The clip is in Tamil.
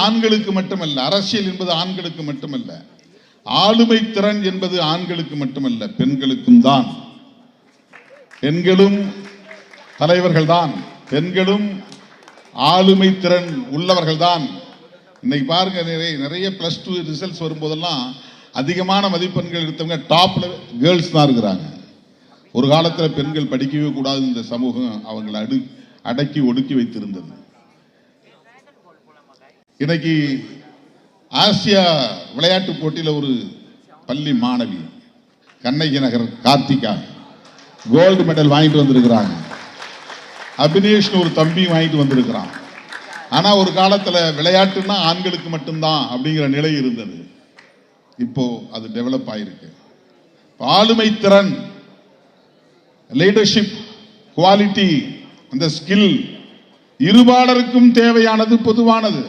ஆண்களுக்கு மட்டுமல்ல, அரசியல் என்பது ஆண்களுக்கு மட்டுமல்ல, ஆளுமை திறன் என்பது ஆண்களுக்கு மட்டுமல்ல, பெண்களுக்கும் தான். பெண்களும் தலைவர்கள் தான், பெண்களும் ஆளுமை திறன் உள்ளவர்கள் தான். இன்னைக்கு பாருங்க, நிறைய +2 ரிசல்ட்ஸ் வரும்போதெல்லாம் அதிகமான மதிப்பெண்கள் எடுத்தவங்க டாப்ல கேர்ள்ஸ் தான் இருக்கிறாங்க. ஒரு காலத்தில் பெண்கள் படிக்கவே கூடாது, இந்த சமூகம் அவங்களை அடக்கி ஒடுக்கி வைத்திருந்தது. இன்னைக்கு ஆசியா விளையாட்டு போட்டியில் ஒரு பள்ளி மாணவி கண்ணகி நகர் கார்த்திகா கோல்டு மெடல் வாங்கிட்டு வந்திருக்கிறாங்க. அபினேஷ் ஒரு தம்பி வாங்கிட்டு வந்திருக்கிறான். ஆனா ஒரு காலத்துல விளையாட்டுன்னா ஆண்களுக்கு மட்டும்தான் அப்படிங்கிற நிலை இருந்தது. இப்போ அது டெவலப் ஆயிருக்கு. ஆளுமை திறன், லீடர்ஷிப் குவாலிட்டி, அந்த ஸ்கில் இருபாலருக்கும் தேவையானது, பொதுவானது.